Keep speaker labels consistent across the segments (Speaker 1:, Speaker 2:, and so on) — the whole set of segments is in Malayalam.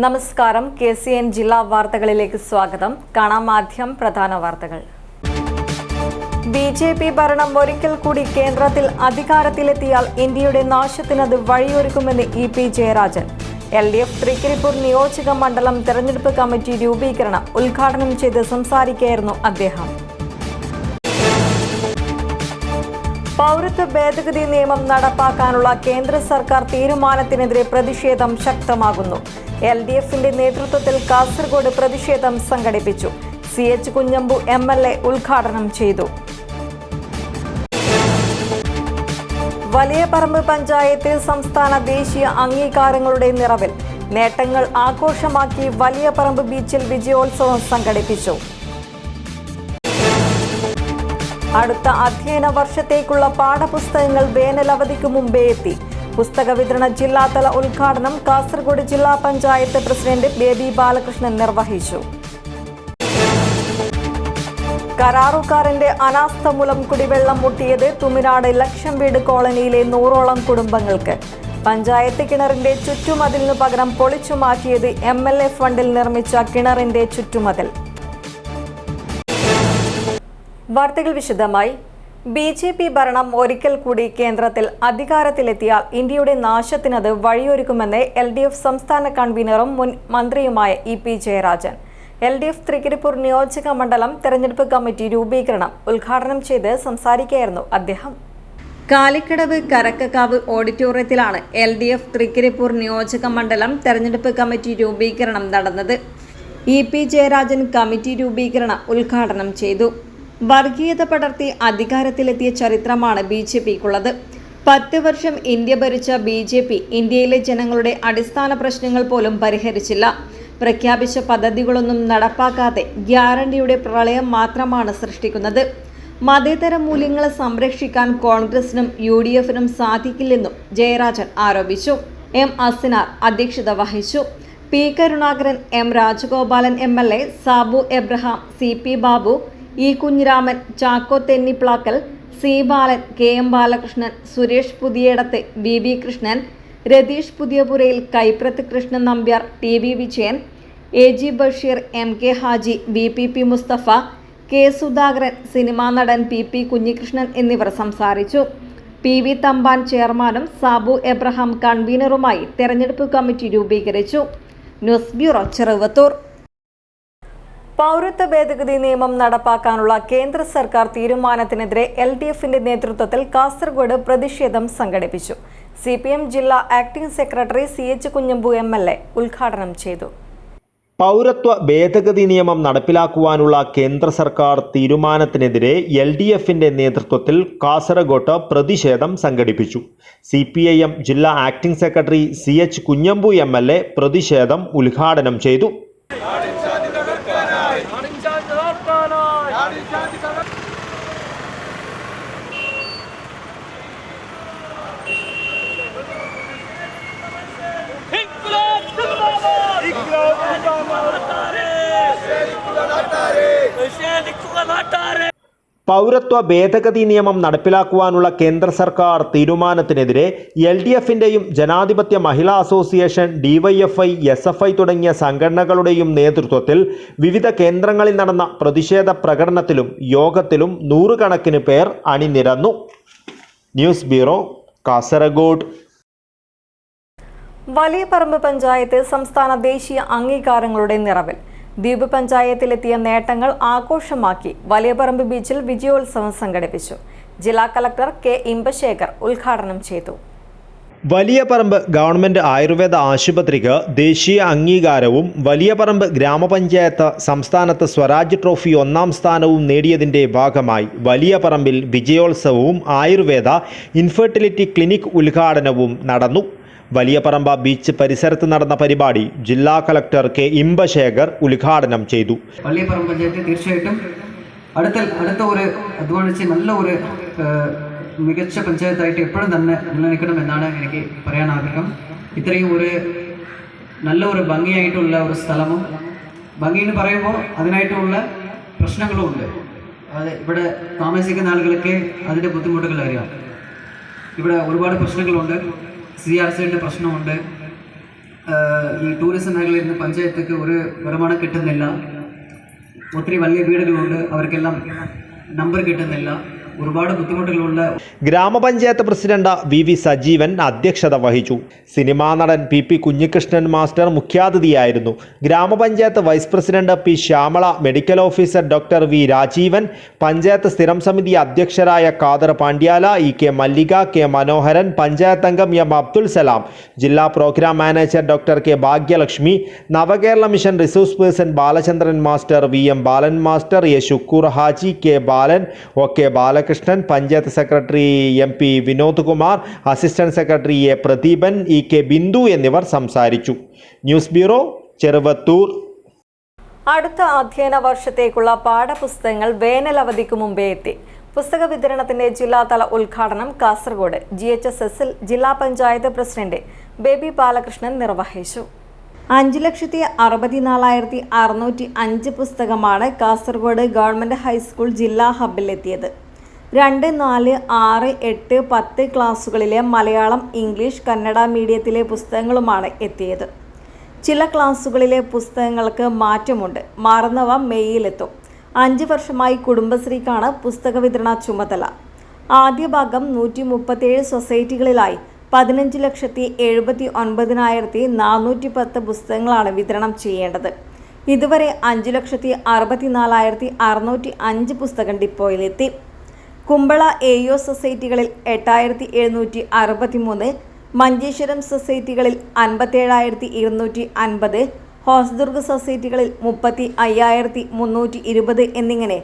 Speaker 1: നമസ്കാരം. KCN ജില്ലാ വാർത്തകളിലേക്ക് സ്വാഗതം. കാണാം ആദ്യം പ്രധാന വാർത്തകൾ. BJP ഭരണം ഒരിക്കൽ കൂടി കേന്ദ്രത്തിൽ അധികാരത്തിലെത്തിയാൽ ഇന്ത്യയുടെ നാശത്തിനത് വഴിയൊരുക്കുമെന്ന് EP ജയരാജൻ. LDF തൃക്കരിപ്പൂർ നിയോജക മണ്ഡലം തെരഞ്ഞെടുപ്പ് കമ്മിറ്റി രൂപീകരണം ഉദ്ഘാടനം ചെയ്ത് സംസാരിക്കുകയായിരുന്നു അദ്ദേഹം. പൗരത്വ ഭേദഗതി നിയമം നടപ്പാക്കാനുള്ള കേന്ദ്ര സർക്കാർ തീരുമാനത്തിനെതിരെ പ്രതിഷേധം ശക്തമാകുന്നു. LDFന്റെ നേതൃത്വത്തിൽ കാസർഗോഡ് പ്രതിഷേധം സംഘടിപ്പിച്ചു. CH കുഞ്ഞമ്പു MLA ഉദ്ഘാടനം ചെയ്തു. വലിയപറമ്പ് പഞ്ചായത്തിൽ സംസ്ഥാന ദേശീയ അംഗീകാരങ്ങളുടെ നിറവിൽ നേട്ടങ്ങൾ ആഘോഷമാക്കി വലിയപറമ്പ് ബീച്ചിൽ വിജയോത്സവം സംഘടിപ്പിച്ചു. അടുത്ത അധ്യയന വർഷത്തേക്കുള്ള പാഠപുസ്തകങ്ങൾ വേനലവധിക്ക് മുമ്പേ എത്തി. പുസ്തക വിതരണ ജില്ലാതല ഉദ്ഘാടനം കാസർഗോഡ് ജില്ലാ പഞ്ചായത്ത് പ്രസിഡന്റ് ബേബി ബാലകൃഷ്ണൻ നിർവഹിച്ചു. കരാറുകാരന്റെ അനാസ്ഥ മൂലം കുടിവെള്ളം മുട്ടിയത് തുമിനാട് ലക്ഷം വീട് കോളനിയിലെ 100ഓളം കുടുംബങ്ങൾക്ക്. പഞ്ചായത്ത് കിണറിന്റെ ചുറ്റുമതിലിനു പകരം പൊളിച്ചു മാറ്റിയത് MLA ഫണ്ടിൽ നിർമ്മിച്ച കിണറിന്റെ ചുറ്റുമതിൽ. വാർത്തകൾ വിശദമായി. BJP ഭരണം ഒരിക്കൽ കൂടി കേന്ദ്രത്തിൽ അധികാരത്തിലെത്തിയാൽ ഇന്ത്യയുടെ നാശത്തിനത് വഴിയൊരുക്കുമെന്ന് LDF സംസ്ഥാന കൺവീനറും മുൻ മന്ത്രിയുമായ EP ജയരാജൻ. LDF തൃക്കരിപ്പൂർ നിയോജക മണ്ഡലം തെരഞ്ഞെടുപ്പ് കമ്മിറ്റി രൂപീകരണം ഉദ്ഘാടനം ചെയ്ത് സംസാരിക്കുകയായിരുന്നു അദ്ദേഹം. കാലിക്കടവ് കരക്കക്കാവ് ഓഡിറ്റോറിയത്തിലാണ് LDF തൃക്കരിപ്പൂർ നിയോജക മണ്ഡലം തെരഞ്ഞെടുപ്പ് കമ്മിറ്റി രൂപീകരണം നടന്നത്. EP ജയരാജൻ കമ്മിറ്റി രൂപീകരണം ഉദ്ഘാടനം ചെയ്തു. വർഗീയത പടർത്തി അധികാരത്തിലെത്തിയ ചരിത്രമാണ് BJPക്കുള്ളത്. 10 വർഷം ഇന്ത്യ ഭരിച്ച BJP ഇന്ത്യയിലെ ജനങ്ങളുടെ അടിസ്ഥാന പ്രശ്നങ്ങൾ പോലും പരിഹരിച്ചില്ല. പ്രഖ്യാപിച്ച പദ്ധതികളൊന്നും നടപ്പാക്കാതെ ഗ്യാരണ്ടിയുടെ പ്രളയം മാത്രമാണ് സൃഷ്ടിക്കുന്നത്. മതേതര മൂല്യങ്ങളെ സംരക്ഷിക്കാൻ കോൺഗ്രസിനും UDFനും സാധിക്കില്ലെന്നും ജയരാജൻ ആരോപിച്ചു. M അസിനാർ അധ്യക്ഷത വഹിച്ചു. P Karunakaran, M Rajagopalan MLA, Sabu Abraham, CP Babu, E Kunhiraman, Chacko Thenniplackal, C Balan, KM Balakrishnan, Suresh Puthiyadath, BB Krishnan, Ratheesh Puthiyapurayil, Kaiprath Krishnan Nambiar, TB Vijayan, AG Basheer, MK Haji, BPP Musthafa, K Sudhakaran, cinema നടൻ PP കുഞ്ഞികൃഷ്ണൻ എന്നിവർ സംസാരിച്ചു. PV തമ്പാൻ ചെയർമാനും സാബു എബ്രഹാം കൺവീനറുമായി തെരഞ്ഞെടുപ്പ് കമ്മിറ്റി രൂപീകരിച്ചു. News bureau, Cheruvathur. പൗരത്വ ഭേദഗതി നിയമം നടപ്പാക്കാനുള്ള കേന്ദ്ര സർക്കാർ തീരുമാനത്തിനെതിരെ LDFന്റെ നേതൃത്വത്തിൽ കാസർഗോഡ് പ്രതിഷേധം സംഘടിപ്പിച്ചു. CPM ജില്ലാ acting secretary CH Kunhambu MLA ഉദ്ഘാടനം ചെയ്തു.
Speaker 2: പൗരത്വ ഭേദഗതി നിയമം നടപ്പിലാക്കുവാനുള്ള കേന്ദ്ര സർക്കാർ തീരുമാനത്തിനെതിരെ LDFന്റെ നേതൃത്വത്തിൽ കാസർഗോഡ് പ്രതിഷേധം സംഘടിപ്പിച്ചു. CPIM ജില്ലാ acting secretary CH Kunhambu MLA പ്രതിഷേധം ഉദ്ഘാടനം ചെയ്തു. പൗരത്വ ഭേദഗതി നിയമം നടപ്പിലാക്കുവാനുള്ള കേന്ദ്ര സർക്കാർ തീരുമാനത്തിനെതിരെ LDFന്റെയും ജനാധിപത്യ മഹിളാ അസോസിയേഷൻ, DYFI, SFI തുടങ്ങിയ സംഘടനകളുടെയും നേതൃത്വത്തിൽ വിവിധ കേന്ദ്രങ്ങളിൽ നടന്ന പ്രതിഷേധ പ്രകടനത്തിലും യോഗത്തിലും നൂറുകണക്കിന് പേർ അണിനിരന്നു. News bureau, Kasaragod.
Speaker 1: വലിയപറമ്പ് പഞ്ചായത്ത് സംസ്ഥാന ദേശീയ അംഗീകാരങ്ങളുടെ നിറവിൽ. ദ്വീപ് പഞ്ചായത്തിലെത്തിയ നേട്ടങ്ങൾ ആഘോഷമാക്കി വലിയപറമ്പ് ബീച്ചിൽ വിജയോത്സവം സംഘടിപ്പിച്ചു. ജില്ലാ കളക്ടർ K ഇമ്പശേഖർ ഉദ്ഘാടനം ചെയ്തു.
Speaker 2: വലിയപറമ്പ് ഗവൺമെൻറ് ആയുർവേദ ആശുപത്രിക്ക് ദേശീയ അംഗീകാരവും വലിയപറമ്പ് ഗ്രാമപഞ്ചായത്ത് സംസ്ഥാനത്ത് സ്വരാജ് ട്രോഫി 1ാം സ്ഥാനവും നേടിയതിൻ്റെ ഭാഗമായി വലിയപറമ്പിൽ വിജയോത്സവവും ആയുർവേദ ഇൻഫെർട്ടിലിറ്റി ക്ലിനിക് ഉദ്ഘാടനവും നടന്നു. വലിയപറമ്പ ബീച്ച് പരിസരത്ത് നടന്ന പരിപാടി ജില്ലാ കളക്ടർ K ഇമ്പശേഖർ ഉദ്ഘാടനം ചെയ്തു.
Speaker 3: വലിയപറമ്പ് പഞ്ചായത്ത് തീർച്ചയായിട്ടും അടുത്ത ഒരു അധ്വാനിച്ച് നല്ല ഒരു മികച്ച പഞ്ചായത്തായിട്ട് എപ്പോഴും തന്നെ നിലനിൽക്കണം എന്നാണ് എനിക്ക് പറയാൻ ആഗ്രഹം. ഇത്രയും ഒരു നല്ല ഒരു ഭംഗിയായിട്ടുള്ള ഒരു സ്ഥലവും, ഭംഗി എന്ന് പറയുമ്പോൾ അതിനായിട്ടുള്ള പ്രശ്നങ്ങളും ഉണ്ട്. അത് ഇവിടെ താമസിക്കുന്ന ആളുകൾക്ക് അതിൻ്റെ ബുദ്ധിമുട്ടുകൾ അറിയാം. ഇവിടെ ഒരുപാട് പ്രശ്നങ്ങളുണ്ട്. CRCയുടെ പ്രശ്നമുണ്ട്. ഈ ടൂറിസം മേഖലയിൽ നിന്ന് പഞ്ചായത്തേക്ക് ഒരു വരുമാനം കിട്ടുന്നില്ല. ഒത്തിരി വലിയ വീടുകളുണ്ട്, അവർക്കെല്ലാം നമ്പർ കിട്ടുന്നില്ല. ഒരുപാട് ബുദ്ധിമുട്ടുകളുള്ള
Speaker 2: ഗ്രാമപഞ്ചായത്ത് പ്രസിഡന്റ് വി സജീവൻ അധ്യക്ഷത വഹിച്ചു. സിനിമാ നടൻ പി കുഞ്ഞികൃഷ്ണൻ മാസ്റ്റർ മുഖ്യാതിഥിയായിരുന്നു. ഗ്രാമപഞ്ചായത്ത് vice president P Shyamala, medical officer doctor V Rajeevan, panchayat സ്ഥിരം സമിതി അധ്യക്ഷരായ ഖാദർ പാണ്ഡ്യാല, കെ മല്ലിക, കെ മനോഹരൻ, പഞ്ചായത്ത് അംഗം എം അബ്ദുൽ സലാം, ജില്ലാ programme manager doctor K Bhagyalakshmi, Navakerala mission resource person Balachandran master, M Balan master, Shukkur Haji, K Balan, K Balakrishnan, panchayat secretary P Vinod Kumar, assistant secretary Pradeepan, K Bindu എന്നിവർ സംസാരിച്ചു. News bureau, Cheruvathur.
Speaker 1: അടുത്ത അധ്യയന വർഷത്തേക്കുള്ള പാഠപുസ്തകങ്ങൾ വേനലവധിക്ക് മുമ്പേ എത്തി. പുസ്തക വിതരണത്തിന്റെ ജില്ലാതല ഉദ്ഘാടനം കാസർഗോഡ് GHSSൽ ജില്ലാ പഞ്ചായത്ത് പ്രസിഡന്റ് ബേബി ബാലകൃഷ്ണൻ നിർവഹിച്ചു. 5,64,605 പുസ്തകമാണ് കാസർഗോഡ് ഗവൺമെന്റ് ഹൈസ്കൂൾ ജില്ലാ ഹബ്ബിലെത്തിയത്. 2, 4, 6, 8, 10 ക്ലാസുകളിലെ മലയാളം, ഇംഗ്ലീഷ്, കന്നഡ മീഡിയത്തിലെ പുസ്തകങ്ങളുമാണ് എത്തിയത്. ചില ക്ലാസുകളിലെ പുസ്തകങ്ങൾക്ക് മാറ്റമുണ്ട്. മാറുന്നവ മെയ്യിലെത്തും. 5 വർഷമായി കുടുംബശ്രീക്കാണ് പുസ്തക വിതരണ ചുമതല. ആദ്യ ഭാഗം 137 സൊസൈറ്റികളിലായി 15,79,410 പുസ്തകങ്ങളാണ് വിതരണം ചെയ്യേണ്ടത്. ഇതുവരെ 5,64,605 പുസ്തകം ഡിപ്പോയിലെത്തി. കുമ്പള AO സൊസൈറ്റികളിൽ 8,763, മഞ്ചേശ്വരം സൊസൈറ്റികളിൽ 57,250, ഹോസ്ദുർഗ് സൊസൈറ്റികളിൽ 35,320 എന്നിങ്ങനെ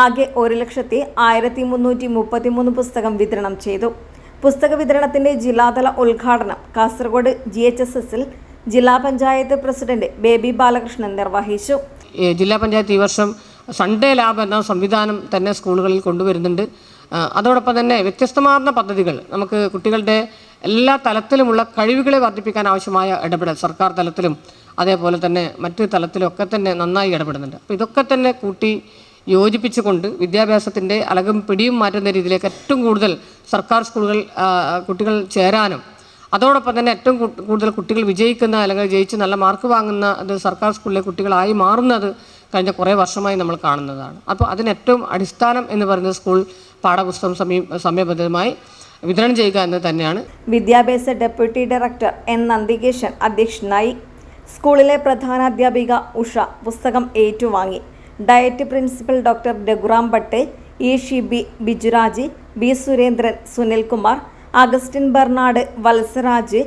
Speaker 1: ആകെ 1,01,333 പുസ്തകം വിതരണം ചെയ്തു. പുസ്തക വിതരണത്തിന്റെ ജില്ലാതല ഉദ്ഘാടനം കാസർഗോഡ് GHSSൽ ജില്ലാ പഞ്ചായത്ത് പ്രസിഡന്റ് ബേബി ബാലകൃഷ്ണൻ നിർവഹിച്ചു.
Speaker 4: ജില്ലാ പഞ്ചായത്ത് ഈ വർഷം സൺഡേ ലാബ് എന്ന സംവിധാനം തന്നെ സ്കൂളുകളിൽ കൊണ്ടുവരുന്നുണ്ട്. അതോടൊപ്പം തന്നെ വ്യത്യസ്തമാർന്ന പദ്ധതികൾ നമുക്ക് കുട്ടികളുടെ എല്ലാ തലത്തിലുമുള്ള കഴിവുകളെ വർദ്ധിപ്പിക്കാൻ ആവശ്യമായ ഇടപെടൽ സർക്കാർ തലത്തിലും അതേപോലെ തന്നെ മറ്റ് തലത്തിലൊക്കെ തന്നെ നന്നായി ഇടപെടുന്നുണ്ട്. അപ്പോൾ ഇതൊക്കെ തന്നെ കൂട്ടി യോജിപ്പിച്ചുകൊണ്ട് വിദ്യാഭ്യാസത്തിൻ്റെ അലകും പിടിയും മാറ്റുന്ന രീതിയിലേക്ക് ഏറ്റവും കൂടുതൽ സർക്കാർ സ്കൂളുകൾ കുട്ടികൾ ചേരാനും അതോടൊപ്പം തന്നെ ഏറ്റവും കൂടുതൽ കുട്ടികൾ വിജയിക്കുന്ന അല്ലെങ്കിൽ ജയിച്ച് നല്ല മാർക്ക് വാങ്ങുന്ന അത് സർക്കാർ സ്കൂളിലെ കുട്ടികളായി മാറുന്നത് കഴിഞ്ഞ കുറേ വർഷമായി നമ്മൾ കാണുന്നതാണ്. അപ്പോൾ അതിന് ഏറ്റവും അടിസ്ഥാനം എന്ന് പറയുന്നത് സ്കൂൾ പാഠപുസ്തകം സമയബദ്ധമായി വിതരണം ചെയ്യുക എന്ന് തന്നെയാണ്.
Speaker 1: വിദ്യാഭ്യാസ ഡെപ്യൂട്ടി ഡയറക്ടർ N നന്ദികേശൻ അധ്യക്ഷനായി. സ്കൂളിലെ പ്രധാനാധ്യാപിക ഉഷ പുസ്തകം ഏറ്റുവാങ്ങി. DIET principal doctor Raghuram Bhat, Shibi, Bijuraj, B Surendran, Sunilkumar, Augustine Bernard, Valsaraj,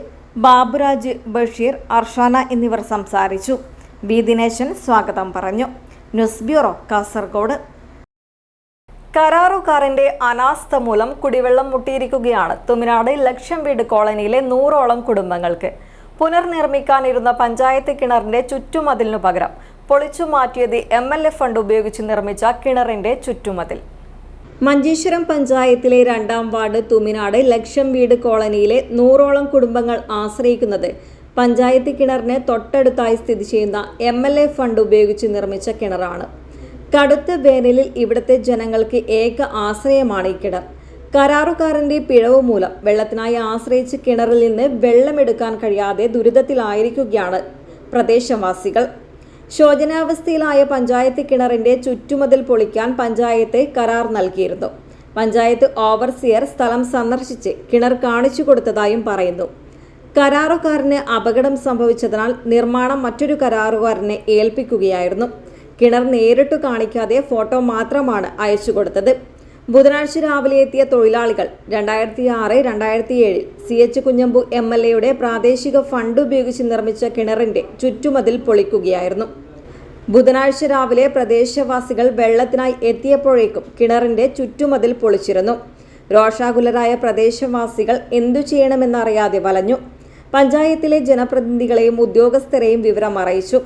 Speaker 1: Baburaj, Basheer, Arshana എന്നിവർ സംസാരിച്ചു. ബി ദിനേശൻ സ്വാഗതം പറഞ്ഞു. News bureau, Kasaragod. കരാറുകാരന്റെ അനാസ്ഥ മൂലം കുടിവെള്ളം മുട്ടിയിരിക്കുകയാണ് തുമിനാട് ലക്ഷം വീട് കോളനിയിലെ 100ഓളം കുടുംബങ്ങൾക്ക്. പുനർനിർമ്മിക്കാനിരുന്ന പഞ്ചായത്ത് കിണറിന്റെ ചുറ്റുമതിലിനു പകരം പൊളിച്ചു മാറ്റിയത് MLA ഫണ്ട് ഉപയോഗിച്ച് നിർമ്മിച്ച കിണറിന്റെ ചുറ്റുമതിൽ. മഞ്ചേശ്വരം പഞ്ചായത്തിലെ 2ാം വാർഡ് തുമിനാട് ലക്ഷം വീട് കോളനിയിലെ 100ഓളം കുടുംബങ്ങൾ ആശ്രയിക്കുന്നത് പഞ്ചായത്ത് കിണറിന് തൊട്ടടുത്തായി സ്ഥിതി ചെയ്യുന്ന MLA ഫണ്ട് ഉപയോഗിച്ച് നിർമ്മിച്ച കിണറാണ്. കടുത്ത വേനലിൽ ഇവിടുത്തെ ജനങ്ങൾക്ക് ഏക ആശ്രയമാണ് ഈ കിണർ. കരാറുകാരന്റെ പിഴവ് മൂലം വെള്ളത്തിനായി ആശ്രയിച്ച് കിണറിൽ നിന്ന് വെള്ളമെടുക്കാൻ കഴിയാതെ ദുരിതത്തിലായിരിക്കുകയാണ് പ്രദേശവാസികൾ. ശോചനാവസ്ഥയിലായ പഞ്ചായത്ത് കിണറിന്റെ ചുറ്റുമതിൽ പൊളിക്കാൻ പഞ്ചായത്ത് കരാർ നൽകിയിരുന്നു. പഞ്ചായത്ത് ഓവർസിയർ സ്ഥലം സന്ദർശിച്ച് കിണർ കാണിച്ചു കൊടുത്തതായും പറയുന്നു. കരാറുകാരന് അപകടം സംഭവിച്ചതിനാൽ നിർമ്മാണം മറ്റൊരു കരാറുകാരനെ ഏൽപ്പിക്കുകയായിരുന്നു. കിണർ നേരിട്ട് കാണിക്കാതെ ഫോട്ടോ മാത്രമാണ് അയച്ചു കൊടുത്തത്. ബുധനാഴ്ച രാവിലെ എത്തിയ തൊഴിലാളികൾ 2006-2007 CH കുഞ്ഞമ്പു MLAയുടെ പ്രാദേശിക ഫണ്ട് ഉപയോഗിച്ച് നിർമ്മിച്ച കിണറിന്റെ ചുറ്റുമതിൽ പൊളിക്കുകയായിരുന്നു. ബുധനാഴ്ച രാവിലെ പ്രദേശവാസികൾ വെള്ളത്തിനായി എത്തിയപ്പോഴേക്കും കിണറിന്റെ ചുറ്റുമതിൽ പൊളിച്ചിരുന്നു. രോഷാകുലരായ പ്രദേശവാസികൾ എന്തു ചെയ്യണമെന്നറിയാതെ വലഞ്ഞു. പഞ്ചായത്തിലെ ജനപ്രതിനിധികളെയും ഉദ്യോഗസ്ഥരെയും വിവരം അറിയിച്ചു.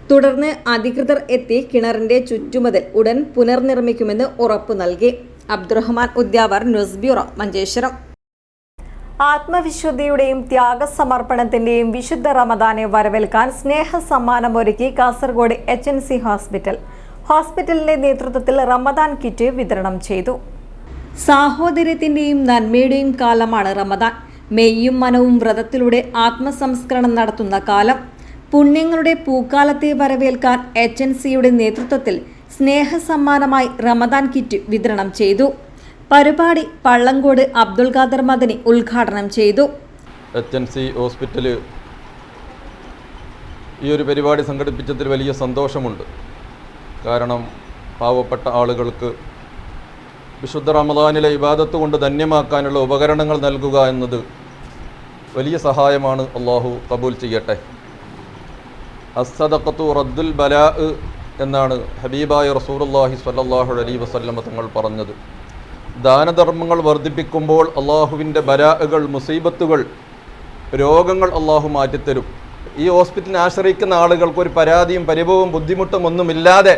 Speaker 1: തുടർന്ന് അധികൃതർ എത്തി കിണറിന്റെ ചുറ്റുമതിൽ ഉടൻ പുനർനിർമ്മിക്കുമെന്ന് ഉറപ്പു നൽകി. Abdurahman Udyavar, news bureau, Manjeshwaram. ആത്മവിശുദ്ധിയുടെയും ത്യാഗസമർപ്പണത്തിന്റെയും വിശുദ്ധ റമദാനെ വരവേൽക്കാൻ സ്നേഹ സമ്മാനമൊരുക്കി കാസർഗോഡ് HNC ഹോസ്പിറ്റൽ. ഹോസ്പിറ്റലിന്റെ നേതൃത്വത്തിൽ റമദാൻ കിറ്റ് വിതരണം ചെയ്തു. സാഹോദര്യത്തിന്റെയും നന്മയുടെയും കാലമാണ് റമദാൻ. മെയ്യും മനവും വ്രതത്തിലൂടെ ആത്മസംസ്കരണം നടത്തുന്ന കാലം. പുണ്യങ്ങളുടെ പൂക്കാലത്തെ വരവേൽക്കാൻ HNCയുടെ നേതൃത്വത്തിൽ സ്നേഹസമ്മാനമായി റമദാൻ കിറ്റ് വിതരണം ചെയ്തു. പരിപാടി പള്ളങ്കോട് അബ്ദുൽ ഖാദർ മദനി ഉദ്ഘാടനം ചെയ്തു.
Speaker 5: HNC ഹോസ്പിറ്റൽ ഈ ഒരു പരിപാടി സംഘടിപ്പിച്ചതിൽ വലിയ സന്തോഷമുണ്ട്. കാരണം പാവപ്പെട്ട ആളുകൾക്ക് വിശുദ്ധ റമദാനിലെ ഇബാദത്ത് കൊണ്ട് ധന്യമാക്കാനുള്ള ഉപകരണങ്ങൾ നൽകുക എന്നത് വലിയ സഹായമാണ്. അള്ളാഹു കബൂൽ ചെയ്യട്ടെ. അസ്സദഖത്തു റദ്ദുൽ ബലാ എന്നാണ് ഹബീബായ റസൂലുള്ളാഹി സ്വല്ലല്ലാഹു അലൈഹി വസല്ലം തങ്ങൾ പറഞ്ഞത്. ദാനധർമ്മങ്ങൾ വർദ്ധിപ്പിക്കുമ്പോൾ അള്ളാഹുവിൻ്റെ ബലാകൾ, മുസീബത്തുകൾ, രോഗങ്ങൾ അള്ളാഹു മാറ്റിത്തരും. ഈ ഹോസ്പിറ്റലിനെ ആശ്രയിക്കുന്ന ആളുകൾക്ക് ഒരു പരാതിയും പരിഭവവും ബുദ്ധിമുട്ടും ഒന്നുമില്ലാതെ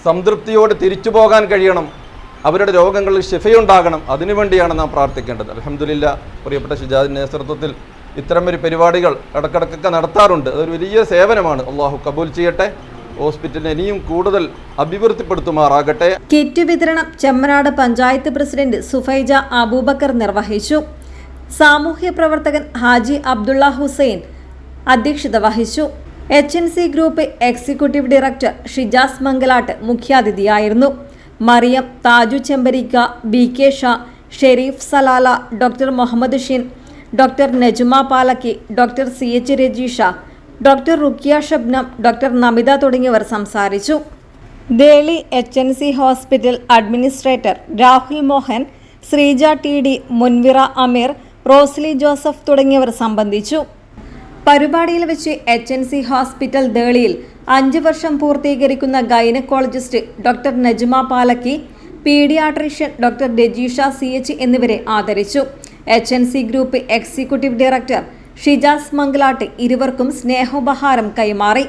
Speaker 5: സംതൃപ്തിയോടെ തിരിച്ചു പോകാൻ കഴിയണം. അവരുടെ രോഗങ്ങളിൽ ശിഫയുണ്ടാകണം. അതിനുവേണ്ടിയാണ് നാം പ്രാർത്ഥിക്കേണ്ടത്. അൽഹംദുലില്ലാ, പ്രിയപ്പെട്ട ഷിജാദിൻ്റെ നേതൃത്വത്തിൽ ഇത്തരമൊരു പരിപാടികൾ ഇടക്കിടക്കൊക്കെ നടത്താറുണ്ട്. അതൊരു വലിയ സേവനമാണ്. അള്ളാഹു കബൂൽ ചെയ്യട്ടെ. ഹോസ്പിറ്റലിനെ ഇനിയും കൂടുതൽ അഭിവൃദ്ധിപ്പെടുത്തുമാറാകട്ടെ.
Speaker 1: കിറ്റ് വിതരണം ചെമ്മനാട് പഞ്ചായത്ത് പ്രസിഡന്റ് സുഫൈജ അബൂബക്കർ നിർവഹിച്ചു. സാമൂഹ്യ പ്രവർത്തകൻ ഹാജി അബ്ദുള്ള ഹുസൈൻ അധ്യക്ഷത വഹിച്ചു. HNC group executive director Shijas Mangalat മുഖ്യാതിഥിയായിരുന്നു. Mariyam, Thaju Chembarikka, BK Shah, Shareef Salala, doctor Muhammad Shin, doctor Najma Palakki, doctor CH Rajeesha, doctor Rukkiya Shabnam, doctor Namitha തുടങ്ങിയവർ സംസാരിച്ചു. Deli HNC hospital administrator Rahul Mohan, Sreeja TD, Munvira Ameer, Rosly Joseph തുടങ്ങിയവർ സംബന്ധിച്ചു. പരിപാടിയിൽ വെച്ച് HNC ഹോസ്പിറ്റൽ ദേളിയിൽ 5 വർഷം പൂർത്തീകരിക്കുന്ന gynaecologist doctor Najma Palakki, paediatrician doctor Rajeesha CH എന്നിവരെ ആദരിച്ചു. HNC group executive director Shijas Mangalat ഇരുവർക്കും സ്നേഹോപഹാരം കൈമാറി.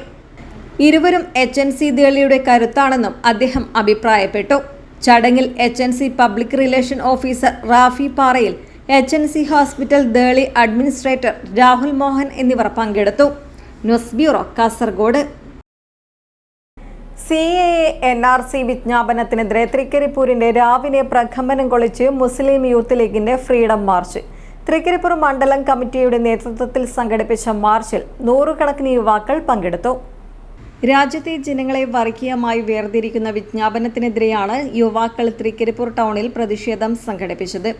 Speaker 1: ഇരുവരും HNC ദേളിയുടെ കരുത്താണെന്നും അദ്ദേഹം അഭിപ്രായപ്പെട്ടു. ചടങ്ങിൽ HNC public relation officer Rafi Parayil, HNC hospital Deli administrator Rahul Mohan എന്നിവർ പങ്കെടുത്തു. News bureau, Kasaragod. CAA NRC വിജ്ഞാപനത്തിനെതിരെ തൃക്കരിപ്പൂരിന്റെ രാവിലെ പ്രകമ്പനം കൊള്ളിച്ച് മുസ്ലിം യൂത്ത് ലീഗിന്റെ ഫ്രീഡം മാർച്ച്. തൃക്കരിപ്പൂർ മണ്ഡലം കമ്മിറ്റിയുടെ നേതൃത്വത്തിൽ സംഘടിപ്പിച്ച മാർച്ചിൽ നൂറുകണക്കിന് യുവാക്കൾ പങ്കെടുത്തു. രാജ്യത്തെ ജനങ്ങളെ വർഗീയമായി വേർതിരിക്കുന്ന വിജ്ഞാപനത്തിനെതിരെയാണ് യുവാക്കൾ തൃക്കരിപ്പൂർ ടൗണിൽ പ്രതിഷേധം സംഘടിപ്പിച്ചത്.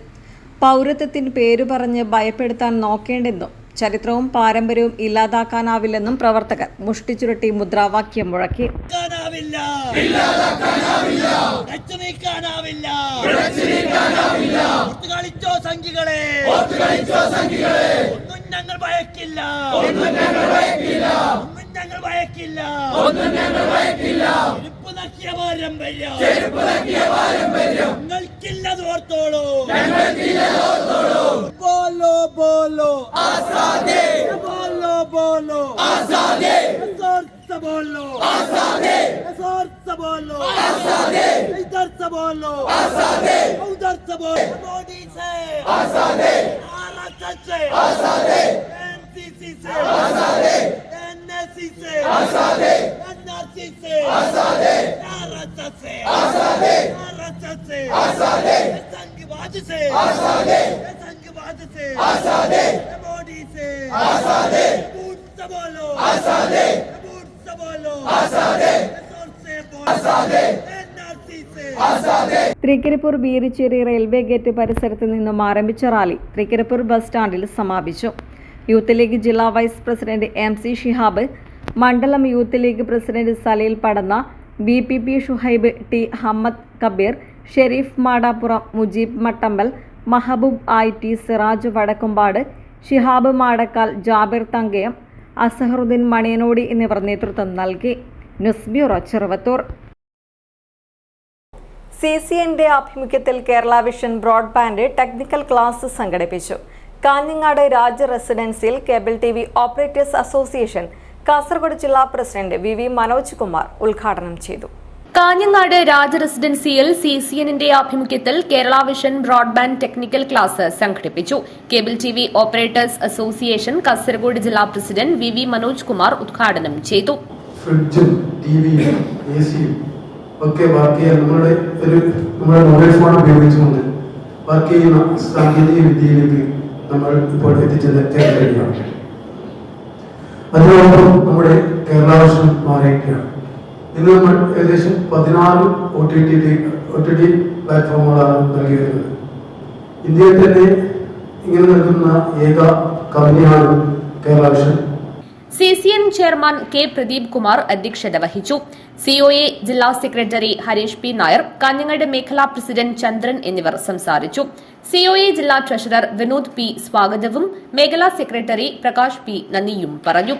Speaker 1: പൗരത്വത്തിന് പേരു പറഞ്ഞ് ഭയപ്പെടുത്താൻ നോക്കേണ്ടെന്നും ചരിത്രവും പാരമ്പര്യവും ഇല്ലാതാക്കാനാവില്ലെന്നും പ്രവർത്തകർ മുഷ്ടിച്ചുരുട്ടി മുദ്രാവാക്യം മുഴക്കി.
Speaker 6: बोलो बोलो आजादी, बोलो बोलो आजादी, जोर से बोलो आजादी, जोर से बोलो आजादी, इधर से बोलो आजादी, उधर से बोलो, मोदी से आजादी, आरएसएस से आजादी, NCC से आजादी, NSC से आजादी, NRC से आजादी, आरएसएस से आजादी, आरएसएस से आजादी, संघवाद से आजादी, संघवाद से आजादी, मोदी से आजादी, बूट से बोलो आजादी, बूट से बोलो आजादी, जोर से बोलो आजादी, NRC से आजादी.
Speaker 1: തൃക്കരിപ്പൂർ ബീരിച്ചേരി റെയിൽവേ ഗേറ്റ് പരിസരത്ത് നിന്നും ആരംഭിച്ച റാലി തൃക്കരിപ്പൂർ ബസ് സ്റ്റാൻഡിൽ സമാപിച്ചു. യൂത്ത് ലീഗ് ജില്ലാ വൈസ് പ്രസിഡന്റ് MC ഷിഹാബ്, മണ്ഡലം youth league president Saleel Padanna, BPP Shuhaib, T Hammed Kabeer, Shareef Madappuram, Mujeeb Mattambal, Mahaboob IT, Siraj Vadakkumpad, Shihab Madakkal, Jabir Thankayam, Asaharudheen Maniyanodi എന്നിവർ നേതൃത്വം നൽകി. News bureau, Cheruvathur. CCNന്റെ ആഭിമുഖ്യത്തിൽ Kerala vision broadband technical class സംഘടിപ്പിച്ചു. കാഞ്ഞങ്ങാട് രാജ റെസിഡൻസിയിൽ cable TV operators association Kasaragod ജില്ലാ പ്രസിഡന്റ് VV മനോജ് കുമാർ ഉദ്ഘാടനം ചെയ്തു.
Speaker 7: കാഞ്ഞങ്ങാട് രാജ റെസിഡൻസിയിൽ CCNന്റെ ആഭിമുഖ്യത്തിൽ Kerala vision broadband technical class സംഘടിപ്പിച്ചു. Cable TV operators association Kasaragod ജില്ലാ പ്രസിഡന്റ് VV മനോജ് കുമാർ ഉദ്ഘാടനം ചെയ്തു.
Speaker 8: ഫ്രിഡ്ജും ടിവിയും AC-യും ഒക്കെ വർക്ക് ചെയ്യാൻ നമ്മുടെ മൊബൈൽ ഫോൺ ഉപയോഗിച്ചുകൊണ്ട് വർക്ക് ചെയ്യുന്ന സാങ്കേതിക വിദ്യയിലേക്ക് നമ്മൾ ഇപ്പോൾ എത്തിച്ചേരുകയാണ്. അതിനോടൊപ്പം നമ്മുടെ കേരള വർഷം മാറിയിരിക്കുകയാണ്. ഇന്ന് നമ്മൾ ഏകദേശം 14 OTT പ്ലാറ്റ്ഫോമുകളാണ് നൽകി വരുന്നത്. ഇന്ത്യയിൽ തന്നെ ഇങ്ങനെ നൽകുന്ന ഏക കമ്പനിയാണ് Kerala vision.
Speaker 7: CCN chairman K Pradeep Kumar അധ്യക്ഷത വഹിച്ചു. COA ജില്ലാ സെക്രട്ടറി ഹരീഷ് പി നായർ, കാഞ്ഞങ്ങാട് മേഖലാ പ്രസിഡന്റ് ചന്ദ്രൻ എന്നിവർ സംസാരിച്ചു. COA ജില്ലാ ട്രഷറർ വിനോദ് പി സ്വാഗതവും മേഖലാ സെക്രട്ടറി പ്രകാശ് പി നന്ദിയും പറഞ്ഞു.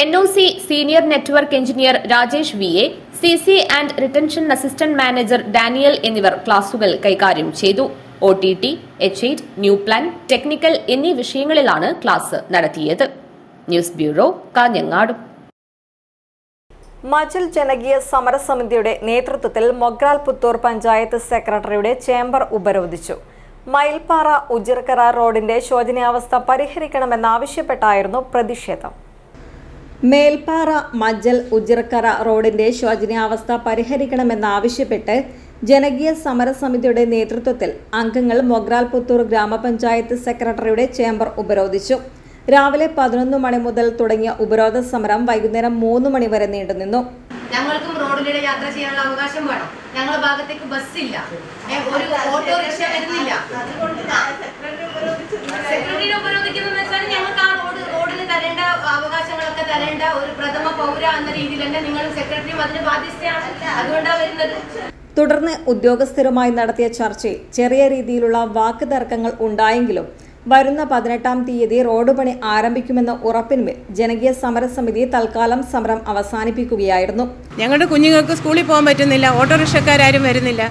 Speaker 7: NOC senior network engineer Rajesh VA, CC and retention assistant manager Daniel എന്നിവർ ക്ലാസുകൾ കൈകാര്യം ചെയ്തു. OTT, H8, new plan, technical എന്നീ വിഷയങ്ങളിലാണ് ക്ലാസ് നടത്തിയത്. News bureau, Kanhangad.
Speaker 1: മജൽ ജനകീയ സമരസമിതിയുടെ നേതൃത്വത്തിൽ മൊഗ്രാൽ പുത്തൂർ പഞ്ചായത്ത് സെക്രട്ടറിയുടെ ചേംബർ ഉപരോധിച്ചു. മയിൽപ്പാറ ഉജിർക്കര റോഡിന്റെ ശോചനീയാവസ്ഥ പരിഹരിക്കണമെന്നാവശ്യപ്പെട്ടായിരുന്നു പ്രതിഷേധം. മേൽപ്പാറ മജൽ ഉജിർക്കര റോഡിന്റെ ശോചനീയാവസ്ഥ പരിഹരിക്കണമെന്നാവശ്യപ്പെട്ട് ജനകീയ സമരസമിതിയുടെ നേതൃത്വത്തിൽ അംഗങ്ങൾ മൊഗ്രാൽ പുത്തൂർ ഗ്രാമപഞ്ചായത്ത് സെക്രട്ടറിയുടെ ചേംബർ ഉപരോധിച്ചു. രാവിലെ 11 മണി മുതൽ തുടങ്ങിയ ഉപരോധ സമരം വൈകുന്നേരം 3 മണി വരെ നീണ്ടുനിന്നു.
Speaker 9: ഞങ്ങൾക്കും റോഡിലൂടെ യാത്ര ചെയ്യാനുള്ള അവകാശം വേണം. ഞങ്ങളുടെ ഭാഗത്തേക്ക് ബസ്സില്ല, ഒരു ഓട്ടോറിക്ഷ വരുന്നില്ല. സെക്രട്ടറിയെ ഉപരോധിക്കുന്നതെന്ന് വെച്ചാൽ ഞങ്ങൾക്ക് ആ റോഡിന് തരേണ്ട അവകാശങ്ങളൊക്കെ തരേണ്ട ഒരു പ്രഥമ പൗര എന്ന രീതിയിൽ തന്നെ നിങ്ങളും സെക്രട്ടറിയും അതിന് ബാധ്യസ്ഥയാണ്. അതുകൊണ്ടാണ് വരുന്നത്.
Speaker 1: തുടർന്ന് ഉദ്യോഗസ്ഥരുമായി നടത്തിയ ചർച്ചയിൽ ചെറിയ രീതിയിലുള്ള വാക്ക് തർക്കങ്ങൾ ഉണ്ടായെങ്കിലും വരുന്ന 18-ാം തീയതി റോഡ് പണി ആരംഭിക്കുമെന്ന ഉറപ്പിന്മേൽ ജനകീയ സമരസമിതി തൽക്കാലം സമരം അവസാനിപ്പിക്കുകയായിരുന്നു.
Speaker 10: ഞങ്ങളുടെ കുഞ്ഞുങ്ങൾക്ക് സ്കൂളിൽ പോകാൻ പറ്റുന്നില്ല, ഓട്ടോറിക്ഷക്കാരും വരുന്നില്ല.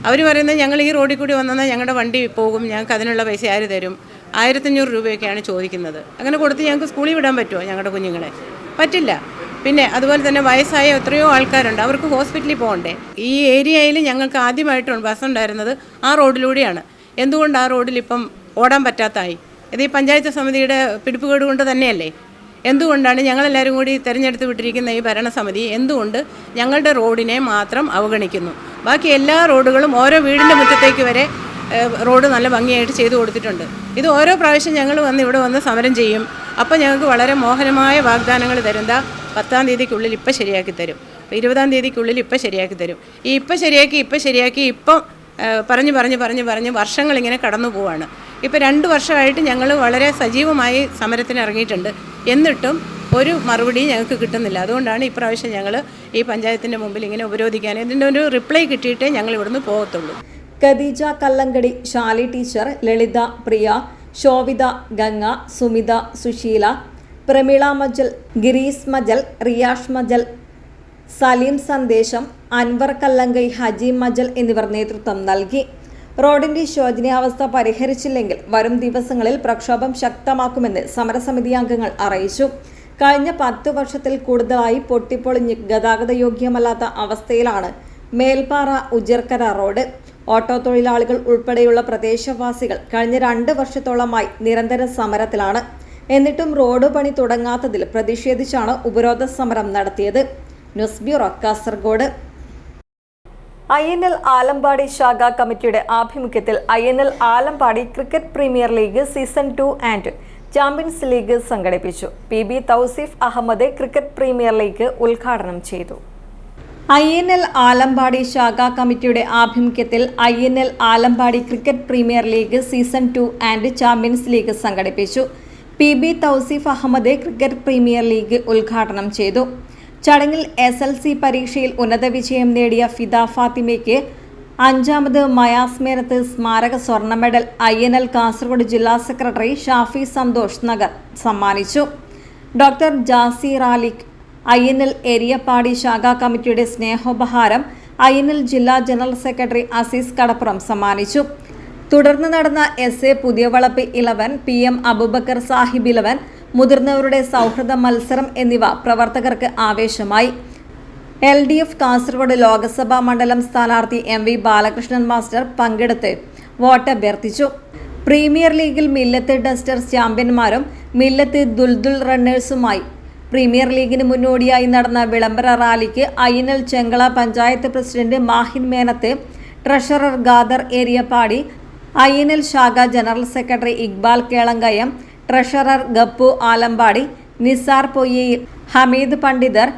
Speaker 10: അവർ പറയുന്നത് ഞങ്ങൾ ഈ റോഡിൽ കൂടി വന്നാൽ ഞങ്ങളുടെ വണ്ടി പോകും, ഞങ്ങൾക്ക് അതിനുള്ള പൈസ ആര് തരും? 1500 രൂപയൊക്കെയാണ് ചോദിക്കുന്നത്. അങ്ങനെ കൊടുത്ത് ഞങ്ങൾക്ക് സ്കൂളിൽ വിടാൻ പറ്റുമോ ഞങ്ങളുടെ കുഞ്ഞുങ്ങളെ? പറ്റില്ല. പിന്നെ അതുപോലെ തന്നെ വയസ്സായ എത്രയോ ആൾക്കാരുണ്ട്, അവർക്ക് ഹോസ്പിറ്റലിൽ പോകണ്ടേ. ഈ ഏരിയയിൽ ഞങ്ങൾക്ക് ആദ്യമായിട്ട് ബസ് ഉണ്ടായിരുന്നത് ആ റോഡിലൂടെയാണ്. എന്തുകൊണ്ട് ആ റോഡിൽ ഇപ്പം ഓടാൻ പറ്റാത്തായി? ഇത് ഈ പഞ്ചായത്ത് സമിതിയുടെ പിടിപ്പുകേട് കൊണ്ട് തന്നെയല്ലേ? എന്തുകൊണ്ടാണ് ഞങ്ങളെല്ലാവരും കൂടി തിരഞ്ഞെടുത്ത് വിട്ടിരിക്കുന്ന ഈ ഭരണസമിതി എന്തുകൊണ്ട് ഞങ്ങളുടെ റോഡിനെ മാത്രം അവഗണിക്കുന്നു? ബാക്കി എല്ലാ റോഡുകളും ഓരോ വീടിൻ്റെ മുറ്റത്തേക്ക് വരെ റോഡ് നല്ല ഭംഗിയായിട്ട് ചെയ്തു കൊടുത്തിട്ടുണ്ട്. ഇത് ഓരോ പ്രാവശ്യം ഞങ്ങൾ ഇവിടെ വന്ന് സമരം ചെയ്യും. അപ്പോൾ ഞങ്ങൾക്ക് വളരെ മോഹനമായ വാഗ്ദാനങ്ങൾ തരും. 10-ാം തീയതിക്കുള്ളിൽ ഇപ്പം ശരിയാക്കി തരും, 20-ാം തീയതിക്കുള്ളിൽ ഇപ്പം ശരിയാക്കി തരും. ഈ ഇപ്പം ശരിയാക്കി ഇപ്പം പറഞ്ഞ് വർഷങ്ങളിങ്ങനെ കടന്നു പോവാണ്. ഇപ്പോൾ 2 വർഷമായിട്ട് ഞങ്ങൾ വളരെ സജീവമായി സമരത്തിന് ഇറങ്ങിയിട്ടുണ്ട്. എന്നിട്ടും ഒരു മറുപടി ഞങ്ങൾക്ക് കിട്ടുന്നില്ല. അതുകൊണ്ടാണ് ഇപ്രാവശ്യം ഞങ്ങൾ ഈ പഞ്ചായത്തിൻ്റെ മുമ്പിൽ ഇങ്ങനെ ഉപരോധിക്കാൻ, ഇതിൻ്റെ ഒരു റിപ്ലൈ കിട്ടിയിട്ടേ ഞങ്ങൾ ഇവിടുന്ന് പോകത്തുള്ളൂ.
Speaker 1: ഖദീജ കല്ലങ്കടി, ഷാലി ടീച്ചർ, ലളിത, പ്രിയ, ശോഭിത, ഗംഗ, സുമിത, സുശീല, പ്രമീള മജൽ, ഗിരീസ് മജൽ, റിയാഷ് മജൽ, സലീം സന്ദേശം, അൻവർ കല്ലങ്കൈ, ഹജീം മജൽ എന്നിവർ നേതൃത്വം നൽകി. റോഡിന്റെ ശോചനീയാവസ്ഥ പരിഹരിച്ചില്ലെങ്കിൽ വരും ദിവസങ്ങളിൽ പ്രക്ഷോഭം ശക്തമാക്കുമെന്ന് സമരസമിതി അംഗങ്ങൾ അറിയിച്ചു. കഴിഞ്ഞ 10 വർഷത്തിൽ കൂടുതലായി പൊട്ടിപ്പൊളിഞ്ഞ് ഗതാഗതയോഗ്യമല്ലാത്ത അവസ്ഥയിലാണ് മേൽപ്പാറ ഉജിർക്കര റോഡ്. ഓട്ടോ തൊഴിലാളികൾ ഉൾപ്പെടെയുള്ള പ്രദേശവാസികൾ കഴിഞ്ഞ 2 വർഷത്തോളമായി നിരന്തര സമരത്തിലാണ്. എന്നിട്ടും റോഡ് പണി തുടങ്ങാത്തതിൽ പ്രതിഷേധിച്ചാണ് ഉപരോധ സമരം നടത്തിയത്. News bureau, Kasaragod. INL Alampady ശാഖാ കമ്മിറ്റിയുടെ ആഭിമുഖ്യത്തിൽ INL Alampady cricket premier league season 2 and champions league സംഘടിപ്പിച്ചു. PB Thouseef Ahmed cricket premier league ഉദ്ഘാടനം ചെയ്തു. INL ആലമ്പാടി ശാഖാ കമ്മിറ്റിയുടെ ആഭിമുഖ്യത്തിൽ INL Alampady cricket premier league season 2 and champions league സംഘടിപ്പിച്ചു. PB Thouseef Ahmed cricket premier league ഉദ്ഘാടനം ചെയ്തു. ചടങ്ങിൽ SLC പരീക്ഷയിൽ ഉന്നത വിജയം നേടിയ ഫിദ ഫാത്തിമയ്ക്ക് 5ാമത് മയാസ്മേനത്ത് സ്മാരക സ്വർണ്ണ മെഡൽ INL കാസർഗോഡ് ജില്ലാ സെക്രട്ടറി ഷാഫി സന്തോഷ് നഗർ സമ്മാനിച്ചു. ഡോക്ടർ ജാസിർ ആലിക് INL ഏരിയപ്പാടി ശാഖാ കമ്മിറ്റിയുടെ സ്നേഹോപഹാരം INL ജില്ലാ ജനറൽ സെക്രട്ടറി അസീസ് കടപ്പുറം സമ്മാനിച്ചു. തുടർന്ന് നടന്ന SA പുതിയവളപ്പ് 11, PM അബൂബക്കർ സാഹിബ് 11, മുതിർന്നവരുടെ സൗഹൃദ മത്സരം എന്നിവ പ്രവർത്തകർക്ക് ആവേശമായി. LDF കാസർഗോഡ് ലോക്സഭാ മണ്ഡലം സ്ഥാനാർത്ഥി MV ബാലകൃഷ്ണൻ മാസ്റ്റർ പങ്കെടുത്ത് വോട്ട് അഭ്യർത്ഥിച്ചു. പ്രീമിയർ ലീഗിൽ മില്ലത്ത് ഡസ്റ്റേഴ്സ് ചാമ്പ്യന്മാരും മില്ലത്ത് ദുൽദുൽ റണ്ണേഴ്സുമായി പ്രീമിയർ ലീഗിന് മുന്നോടിയായി നടന്ന വിളംബര റാലിക്ക് INL Chengala panchayat president Mahin Menath, treasurer Khader Eriyapady, INL ശാഖ general secretary Iqbal Kelankayam, treasurer Gappu Alampady, Nisar Poyyayil, Hameed Pandithar,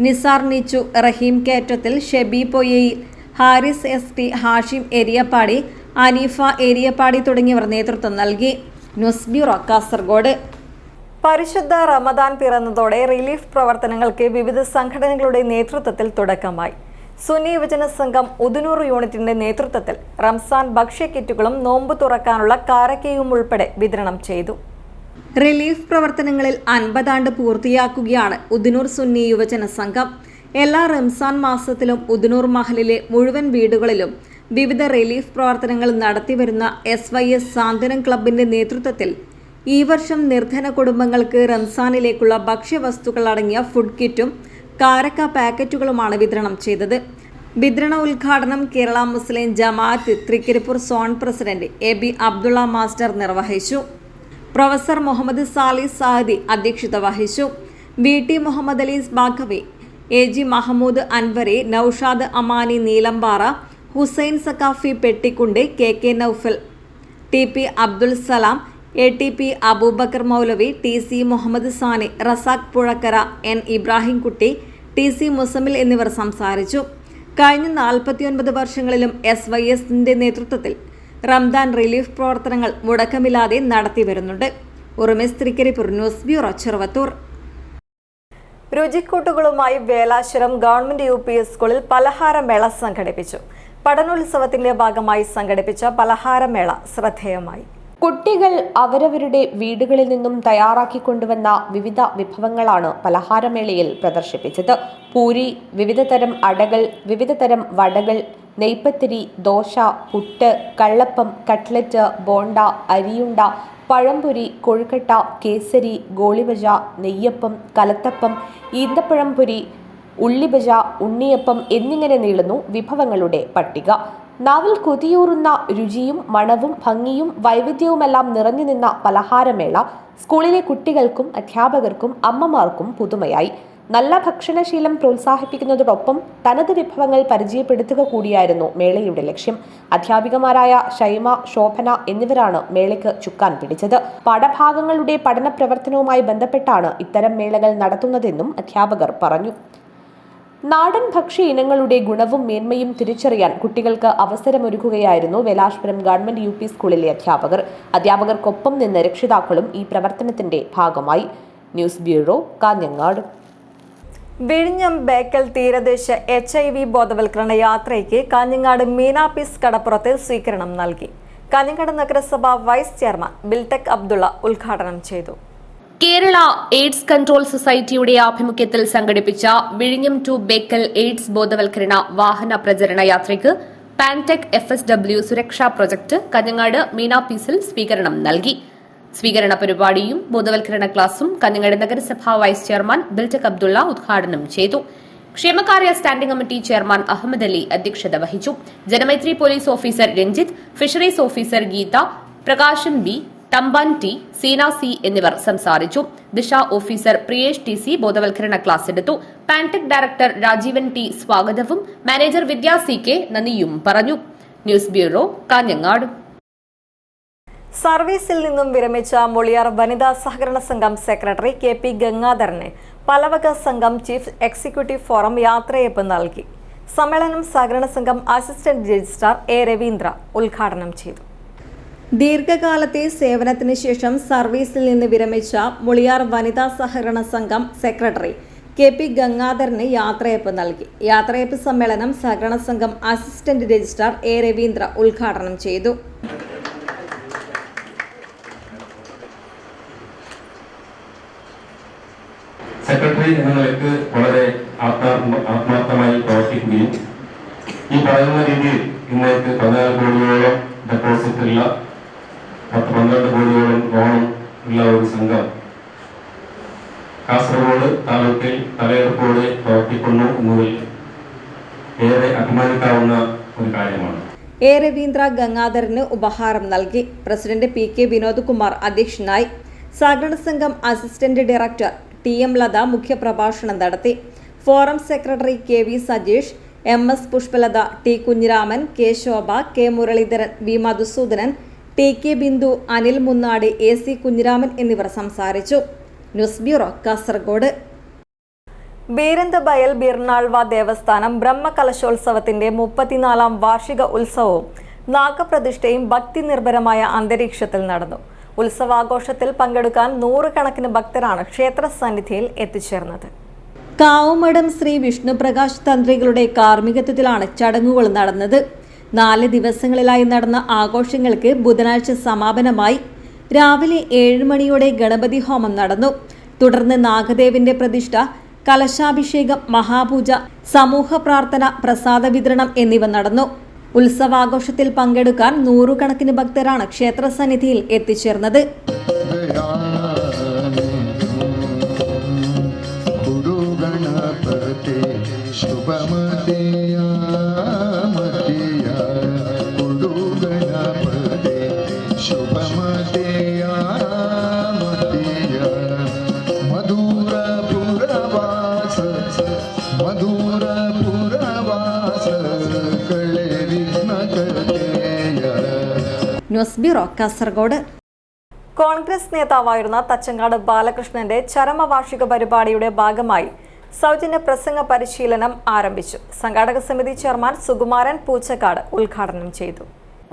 Speaker 1: Nisar Nichu, Raheem Kettathil, Shebi Poyyayil, Haris ST, Hashim Eriyapady, Aneefa Eriyapady തുടങ്ങിയവർ നേതൃത്വം നൽകി. News bureau, Kasaragod. പരിശുദ്ധ റമദാൻ പിറന്നതോടെ റിലീഫ് പ്രവർത്തനങ്ങൾക്ക് വിവിധ സംഘടനകളുടെ നേതൃത്വത്തിൽ തുടക്കമായി. സുന്നി യുവജന സംഘം ഉദുനൂർ യൂണിറ്റിന്റെ നേതൃത്വത്തിൽ റംസാൻ ഭക്ഷ്യ കിറ്റുകളും നോമ്പ് തുറക്കാനുള്ള കാരക്കയും ഉൾപ്പെടെ വിതരണം ചെയ്തു. റിലീഫ് പ്രവർത്തനങ്ങളിൽ 50 ആണ്ട് പൂർത്തിയാക്കുകയാണ് ഉദുനൂർ സുന്നി യുവജന സംഘം. എല്ലാ റംസാൻ മാസത്തിലും ഉദുനൂർ മഹലിലെ മുഴുവൻ വീടുകളിലും വിവിധ റിലീഫ് പ്രവർത്തനങ്ങൾ നടത്തിവരുന്ന SYS സാന്ത്വനം ക്ലബിന്റെ നേതൃത്വത്തിൽ ഈ വർഷം നിർധന കുടുംബങ്ങൾക്ക് റംസാനിലേക്കുള്ള ഭക്ഷ്യവസ്തുക്കൾ അടങ്ങിയ ഫുഡ് കിറ്റും കാരക്ക പാക്കറ്റുകളുമാണ് വിതരണം ചെയ്തത്. വിതരണ ഉദ്ഘാടനം Kerala Muslim Jamaath Trikaripur zone president AB Abdulla master നിർവഹിച്ചു. പ്രൊഫസർ മുഹമ്മദ് സാലിസ് സാഹിദി അധ്യക്ഷത വഹിച്ചു. VT Muhammad Ali Baqavi, AG Mahmood Anwari, Naushad Amani നീലമ്പാറ, Hussain Saqafi പെട്ടിക്കുണ്ട്, KK Noufal, TP Abdul Salam, ATP Abubakar മൗലവി, TC മുഹമ്മദ് സാനി, റസാഖ് പുഴക്കര, N ഇബ്രാഹിംകുട്ടി, TC മുസമിൽ എന്നിവർ സംസാരിച്ചു. കഴിഞ്ഞ 49 വർഷങ്ങളിലും SYSന്റെ നേതൃത്വത്തിൽ റംദാൻ റിലീഫ് പ്രവർത്തനങ്ങൾ മുടക്കമില്ലാതെ നടത്തിവരുന്നുണ്ട്. Urumes Trikaripur, news bureau, Cheruvathur. രുചിക്കൂട്ടുകളുമായി വേലാശ്വരം ഗവൺമെന്റ് UP സ്കൂളിൽ പലഹാരമേള സംഘടിപ്പിച്ചു. പഠനോത്സവത്തിന്റെ ഭാഗമായി സംഘടിപ്പിച്ച പലഹാരമേള ശ്രദ്ധേയമായി.
Speaker 7: കുട്ടികൾ അവരവരുടെ വീടുകളിൽ നിന്നും തയ്യാറാക്കിക്കൊണ്ടുവന്ന വിവിധ വിഭവങ്ങളാണ് പലഹാരമേളയിൽ പ്രദർശിപ്പിച്ചത്. പൂരി, വിവിധതരം അടകൾ, വിവിധതരം വടകൾ, നെയ്പ്പത്തിരി, ദോശ, പുട്ട്, കള്ളപ്പം, കട്ട്ലറ്റ്, ബോണ്ട, അരിയുണ്ട, പഴംപൊരി, കൊഴുക്കട്ട, കേസരി, ഗോളിബജ, നെയ്യപ്പം, കലത്തപ്പം, ഈന്തപ്പഴം പൊരി, ഉള്ളിബജ, ഉണ്ണിയപ്പം എന്നിങ്ങനെ നീളുന്നു വിഭവങ്ങളുടെ പട്ടിക. നാവിൽ കൊതിയൂറുന്ന രുചിയും മണവും ഭംഗിയും വൈവിധ്യവുമെല്ലാം നിറഞ്ഞു നിന്ന പലഹാരമേള സ്കൂളിലെ കുട്ടികൾക്കും അധ്യാപകർക്കും അമ്മമാർക്കും പുതുമയായി. നല്ല ഭക്ഷണശീലം പ്രോത്സാഹിപ്പിക്കുന്നതോടൊപ്പം തനത് വിഭവങ്ങൾ പരിചയപ്പെടുത്തുക കൂടിയായിരുന്നു മേളയുടെ ലക്ഷ്യം. അധ്യാപികമാരായ ഷൈമ, ശോഭന എന്നിവരാണ് മേളയ്ക്ക് ചുക്കാൻ പിടിച്ചത്. പാഠഭാഗങ്ങളുടെ പഠന പ്രവർത്തനവുമായി ബന്ധപ്പെട്ടാണ് ഇത്തരം മേളകൾ നടത്തുന്നതെന്നും അധ്യാപകർ പറഞ്ഞു. നാടൻ ഭക്ഷ്യ ഇനങ്ങളുടെ ഗുണവും മേന്മയും തിരിച്ചറിയാൻ കുട്ടികൾക്ക് അവസരമൊരുക്കുകയായിരുന്നു വേലാശ്വരം ഗവൺമെന്റ് UP സ്കൂളിലെ അധ്യാപകർ. അധ്യാപകർക്കൊപ്പം നിന്ന് രക്ഷിതാക്കളും ഈ പ്രവർത്തനത്തിന്റെ ഭാഗമായി. News bureau, Kanhangad.
Speaker 1: വിഴിഞ്ഞം ബേക്കൽ തീരദേശ HIV ബോധവൽക്കരണ യാത്രയ്ക്ക് കാഞ്ഞങ്ങാട് മീനാപ്പീസ് കടപ്പുറത്ത് സ്വീകരണം നൽകി. കാഞ്ഞങ്ങാട് നഗരസഭ വൈസ് ചെയർമാൻ ബിൽടെക് അബ്ദുള്ള ഉദ്ഘാടനം ചെയ്തു.
Speaker 7: കേരള എയ്ഡ്സ് കൺട്രോൾ സൊസൈറ്റിയുടെ ആഭിമുഖ്യത്തിൽ സംഘടിപ്പിച്ച വിഴിഞ്ഞം ടു ബേക്കൽ എയ്ഡ്സ് ബോധവൽക്കരണ വാഹന പ്രചരണ യാത്രയ്ക്ക് പാൻടെക് FSW സുരക്ഷാ പ്രൊജക്ട് കാഞ്ഞങ്ങാട് മീനാപ്പീസിൽ സ്വീകരണം നൽകി. സ്വീകരണ പരിപാടിയും ബോധവൽക്കരണ ക്ലാസും കാഞ്ഞങ്ങാട് നഗരസഭ വൈസ് ചെയർമാൻ ബിൽടെക് അബ്ദുള്ള ഉദ്ഘാടനം ചെയ്തു. ക്ഷേമകാര്യ standing committee chairman Ahmed Ali അധ്യക്ഷത വഹിച്ചു. Janamaithri police officer Ranjith, fisheries officer Geetha, Prakashan B, Thampan T, Seena C എന്നിവർ സംസാരിച്ചു. ദിശ ഓഫീസർ പ്രിയേഷ് TC ബോധവൽക്കരണ ക്ലാസ് എടുത്തു. പാൻടെക് ഡയറക്ടർ രാജീവൻ T സ്വാഗതവും മാനേജർ വിദ്യാ CK നന്ദിയും പറഞ്ഞു. News bureau, Kanhangad.
Speaker 1: സർവീസിൽ നിന്നും വിരമിച്ച മുളിയാർ വനിതാ സഹകരണ സംഘം സെക്രട്ടറി KP ഗംഗാധരന് പലവക സംഘം ചീഫ് എക്സിക്യൂട്ടീവ് ഫോറം യാത്രയയപ്പ് നൽകി. സമ്മേളനം സഹകരണ സംഘം അസിസ്റ്റന്റ് രജിസ്ട്രാർ A രവീന്ദ്ര ഉദ്ഘാടനം ചെയ്തു. ദീർഘകാലത്തെ സേവനത്തിന് ശേഷം സർവീസിൽ നിന്ന് വിരമിച്ച മുളിയാർ വനിതാ സഹകരണ സംഘം സെക്രട്ടറി KP ഗംഗാധരന് യാത്രയയപ്പ് നൽകി. യാത്രയയപ്പ് സമ്മേളനം സഹകരണ സംഘം അസിസ്റ്റന്റ് രജിസ്ട്രാർ A രവീന്ദ്ര ഉദ്ഘാടനം ചെയ്തു.
Speaker 11: സെക്രട്ടറി എന്ന നിലയ്ക്ക് വളരെ ആത്മാർത്ഥമായി പ്രവർത്തിക്കുകയും ഈ പറയുന്ന രീതിയിൽ ഇന്നേക്ക് 14 കോടിയോളം ഡെപ്പോസിറ്റുള്ള 12 കോടിയോളം ലോൺ ഉള്ള ഒരു സംഘം കാസർഗോഡ് താലൂക്കിൽ തലയെടുപ്പോടെ പ്രവർത്തിക്കുന്നു എന്നതിൽ ഏറെ അഭിമാനിക്കാവുന്ന ഒരു കാര്യമാണ്.
Speaker 1: A രവീന്ദ്ര ഗംഗാധരന് ഉപഹാരം നൽകി. പ്രസിഡന്റ് PK വിനോദ് കുമാർ അധ്യക്ഷനായി. സഹകരണ സംഘം അസിസ്റ്റന്റ് ഡയറക്ടർ TM ലത മുഖ്യപ്രഭാഷണം നടത്തി. Forum secretary KV Sajeesh, MS Pushpalatha, T Kunhiraman, K Shobha, K Muralidharan, V Madhusoodanan, TK Bindu, Anil Munnadi, AC Kunhiraman എന്നിവർ സംസാരിച്ചു. News bureau, Kasaragod. ബീരന്തബയൽ ബിർനാൾവ ദേവസ്ഥാനം ബ്രഹ്മകലശോത്സവത്തിന്റെ 34ാം വാർഷിക ഉത്സവവും നാഗപ്രതിഷ്ഠയും ഭക്തി നിർഭരമായ അന്തരീക്ഷത്തിൽ നടന്നു. ഉത്സവാഘോഷത്തിൽ പങ്കെടുക്കാൻ നൂറുകണക്കിന് ഭക്തരാണ് ക്ഷേത്ര സന്നിധിയിൽ എത്തിച്ചേർന്നത്. കാവുമഠം ശ്രീ വിഷ്ണുപ്രകാശ് തന്ത്രികളുടെ കാർമ്മികത്വത്തിലാണ് ചടങ്ങുകൾ നടന്നത്. 4 ദിവസങ്ങളിലായി നടന്ന ആഘോഷങ്ങൾക്ക് ബുധനാഴ്ച സമാപനമായി. രാവിലെ 7 മണിയോടെ ഗണപതി ഹോമം നടന്നു. തുടർന്ന് നാഗദേവന്റെ പ്രതിഷ്ഠ, കലശാഭിഷേകം, മഹാപൂജ, സമൂഹ പ്രാർത്ഥന, പ്രസാദ വിതരണം എന്നിവ നടന്നു. ഉത്സവാഘോഷത്തിൽ പങ്കെടുക്കാൻ നൂറുകണക്കിന് ഭക്തരാണ് ക്ഷേത്രസന്നിധിയിൽ എത്തിച്ചേർന്നത്. News bureau, Kasaragod. കോൺഗ്രസ് നേതാവായിരുന്ന തച്ചങ്ങാട് ബാലകൃഷ്ണന്റെ ചരമവാർഷിക പരിപാടിയുടെ ഭാഗമായി സൗജന്യ പ്രസംഗ പരിശീലനം ആരംഭിച്ചു. സംഘാടക സമിതി ചെയർമാൻ സുകുമാരൻ പൂച്ചക്കാട് ഉദ്ഘാടനം ചെയ്തു.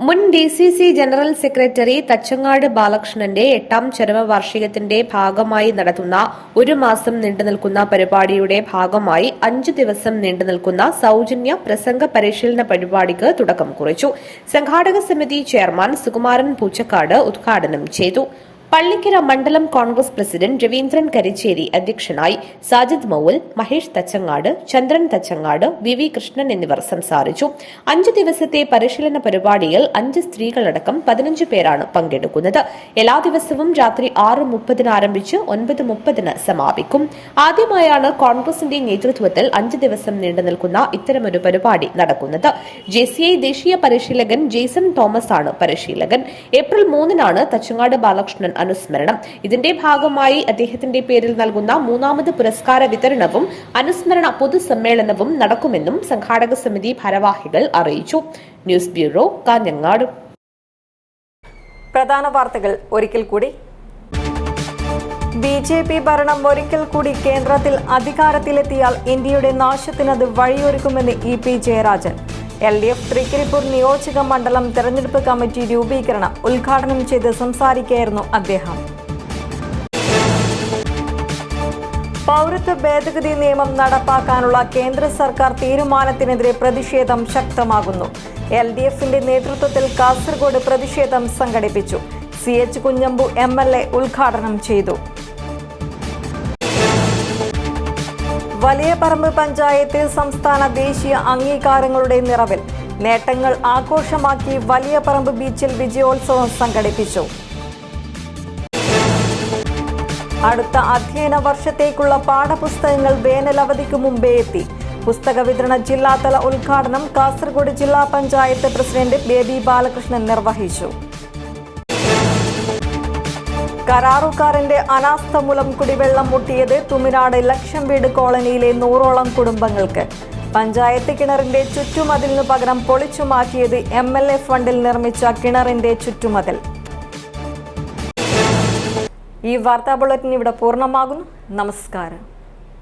Speaker 7: മുൻ DCC ജനറൽ സെക്രട്ടറി തച്ചങ്ങാട് ബാലകൃഷ്ണന്റെ 8ാം ചരമവാർഷികത്തിന്റെ ഭാഗമായി നടത്തുന്ന 1 മാസം നീണ്ടുനിൽക്കുന്ന പരിപാടിയുടെ ഭാഗമായി 5 ദിവസം നീണ്ടുനിൽക്കുന്ന സൗജന്യ പ്രസംഗ പരിശീലന പരിപാടിക്ക് തുടക്കം കുറിച്ചു. സംഘാടക സമിതി ചെയർമാൻ സുകുമാരൻ പൂച്ചക്കാട് ഉദ്ഘാടനം ചെയ്തു. പള്ളിക്കര മണ്ഡലം കോൺഗ്രസ് പ്രസിഡന്റ് രവീന്ദ്രൻ കരിച്ചേരി അധ്യക്ഷനായി. സാജിദ് മൌൽ, മഹേഷ് തച്ചങ്ങാട്, ചന്ദ്രൻ തച്ചങ്ങാട്, VV കൃഷ്ണൻ എന്നിവർ സംസാരിച്ചു. 5 ദിവസത്തെ പരിശീലന പരിപാടിയിൽ 5 സ്ത്രീകളടക്കം 15 പേരാണ് പങ്കെടുക്കുന്നത്. എല്ലാ ദിവസവും രാത്രി 6:30 ആരംഭിച്ച് 9:30 സമാപിക്കും. ആദ്യമായാണ് കോൺഗ്രസിന്റെ നേതൃത്വത്തിൽ 5 ദിവസം നീണ്ടുനിൽക്കുന്ന ഇത്തരമൊരു പരിപാടി നടക്കുന്നത്. JCI ദേശീയ പരിശീലകൻ ജെയ്സൺ തോമസ് ആണ് പരിശീലകൻ. ഏപ്രിൽ 3-നാണ് തച്ചങ്ങാട് ബാലകൃഷ്ണൻ അനുസ്മരണം. ഇതിന്റെ ഭാഗമായി അദ്ദേഹത്തിന്റെ പേരിൽ നൽകുന്ന 3ാമത് പുരസ്കാര വിതരണവും അനുസ്മരണ പൊതുസമ്മേളനവും നടക്കുമെന്നും സംഘാടക സമിതി ഭാരവാഹികൾ അറിയിച്ചു. News bureau, Kanhangad.
Speaker 1: പ്രധാന വാർത്തകൾ ഒരിക്കൽ കൂടി. BJP ഭരണം ഒരിക്കൽ കൂടി കേന്ദ്രത്തിൽ അധികാരത്തിലെത്തിയാൽ ഇന്ത്യയുടെ നാശത്തിനത് വഴിയൊരുക്കുമെന്ന് EP ജയരാജൻ. LDF തൃക്കരിപ്പൂർ നിയോജക മണ്ഡലം തെരഞ്ഞെടുപ്പ് കമ്മിറ്റി രൂപീകരണം ഉദ്ഘാടനം ചെയ്ത് സംസാരിക്കുകയായിരുന്നു അദ്ദേഹം. പൗരത്വ ഭേദഗതി നിയമം നടപ്പാക്കാനുള്ള കേന്ദ്ര സർക്കാർ തീരുമാനത്തിനെതിരെ പ്രതിഷേധം ശക്തമാകുന്നു. LDFന്റെ നേതൃത്വത്തിൽ കാസർഗോഡ് പ്രതിഷേധം സംഘടിപ്പിച്ചു. CH കുഞ്ഞമ്പു MLA ഉദ്ഘാടനം ചെയ്തു. വലിയപറമ്പ് പഞ്ചായത്ത് സംസ്ഥാന ദേശീയ അംഗീകാരങ്ങളുടെ നിറവിൽ നേട്ടങ്ങൾ ആഘോഷമാക്കി വലിയപറമ്പ് ബീച്ചിൽ വിജയോത്സവം സംഘടിപ്പിച്ചു. അടുത്ത അധ്യയന വർഷത്തേക്കുള്ള പാഠപുസ്തകങ്ങൾ വേനലവധിക്ക് മുമ്പേ എത്തി. പുസ്തക വിതരണ ജില്ലാതല ഉദ്ഘാടനം കാസർഗോഡ് ജില്ലാ പഞ്ചായത്ത് പ്രസിഡന്റ് ബേബി ബാലകൃഷ്ണൻ നിർവഹിച്ചു. കരാറുകാരന്റെ അനാസ്ഥ മൂലം കുടിവെള്ളം മുട്ടിയത് തുമിനാട് ലക്ഷം വീട് കോളനിയിലെ 100ഓളം കുടുംബങ്ങൾക്ക്. പഞ്ചായത്ത് കിണറിന്റെ ചുറ്റുമതിലിനു പകരം പൊളിച്ചു മാറ്റിയത് MLA ഫണ്ടിൽ നിർമ്മിച്ച കിണറിന്റെ ചുറ്റുമതിൽ. ഈ വാർത്താ ബുള്ളറ്റിൻ ഇവിടെ പൂർണ്ണമാകുന്നു. നമസ്കാരം.